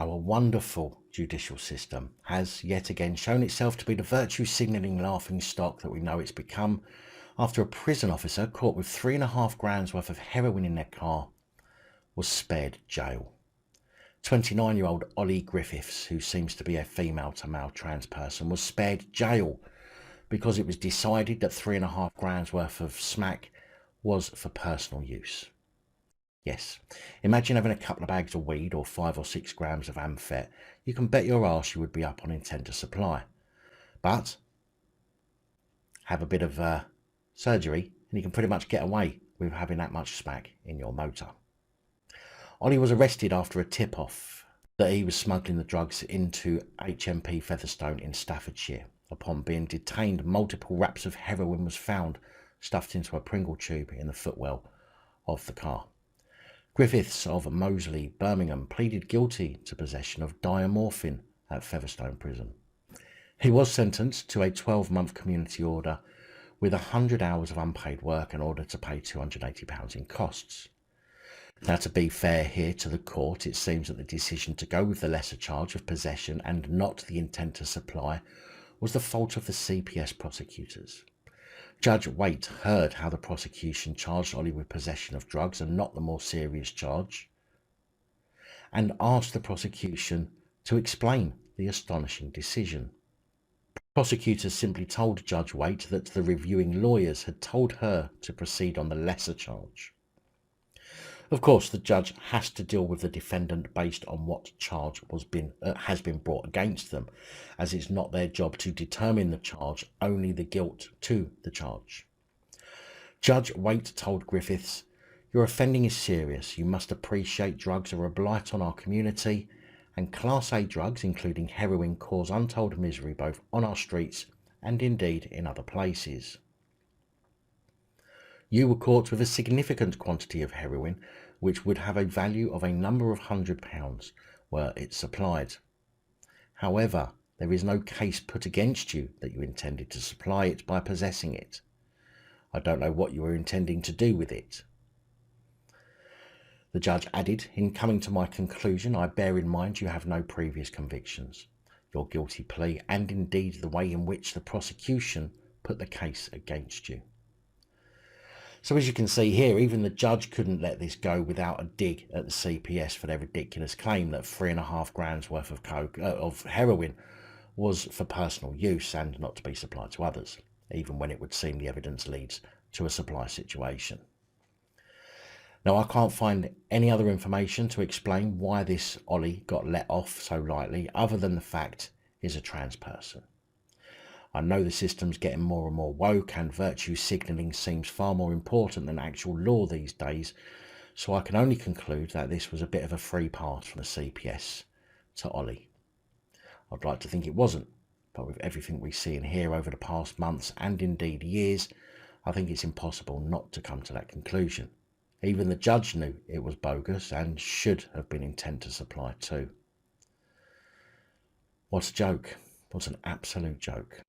Our wonderful judicial system has yet again shown itself to be the virtue signalling laughing stock that we know it's become after a prison officer caught with 3.5 grams worth of heroin in their car was spared jail. 29-year-old Ollie Griffiths, who seems to be a female to male trans person, was spared jail because it was decided that 3.5 grams worth of smack was for personal use. Yes, imagine having a couple of bags of weed or 5 or 6 grams of amphet. You can bet your arse you would be up on intent to supply. But have a bit of surgery and you can pretty much get away with having that much smack in your motor. Ollie was arrested after a tip-off that he was smuggling the drugs into HMP Featherstone in Staffordshire. Upon being detained, multiple wraps of heroin was found stuffed into a Pringle tube in the footwell of the car. Griffiths of Moseley, Birmingham, pleaded guilty to possession of diamorphine at Featherstone Prison. He was sentenced to a 12-month community order with 100 hours of unpaid work in order to pay £280 in costs. Now, to be fair here to the court, it seems that the decision to go with the lesser charge of possession and not the intent to supply was the fault of the CPS prosecutors. Judge Waite heard how the prosecution charged Ollie with possession of drugs and not the more serious charge, and asked the prosecution to explain the astonishing decision. Prosecutors simply told Judge Waite that the reviewing lawyers had told her to proceed on the lesser charge. Of course, the judge has to deal with the defendant based on what charge has been brought against them, as it's not their job to determine the charge, only the guilt to the charge. Judge Waite told Griffiths, "Your offending is serious. You must appreciate drugs are a blight on our community, and Class A drugs, including heroin, cause untold misery both on our streets and indeed in other places. You were caught with a significant quantity of heroin, which would have a value of a number of £100 were it supplied. However, there is no case put against you that you intended to supply it by possessing it. I don't know what you were intending to do with it." The judge added, "In coming to my conclusion, I bear in mind you have no previous convictions. Your guilty plea, and indeed the way in which the prosecution put the case against you." So as you can see here, even the judge couldn't let this go without a dig at the CPS for their ridiculous claim that 3.5 grams worth of heroin was for personal use and not to be supplied to others, even when it would seem the evidence leads to a supply situation. Now, I can't find any other information to explain why this Ollie got let off so lightly, other than the fact he's a trans person. I know the system's getting more and more woke, and virtue signalling seems far more important than actual law these days, so I can only conclude that this was a bit of a free pass from the CPS to Ollie. I'd like to think it wasn't, but with everything we see and hear over the past months and indeed years, I think it's impossible not to come to that conclusion. Even the judge knew it was bogus and should have been intent to supply too. What a joke. What an absolute joke.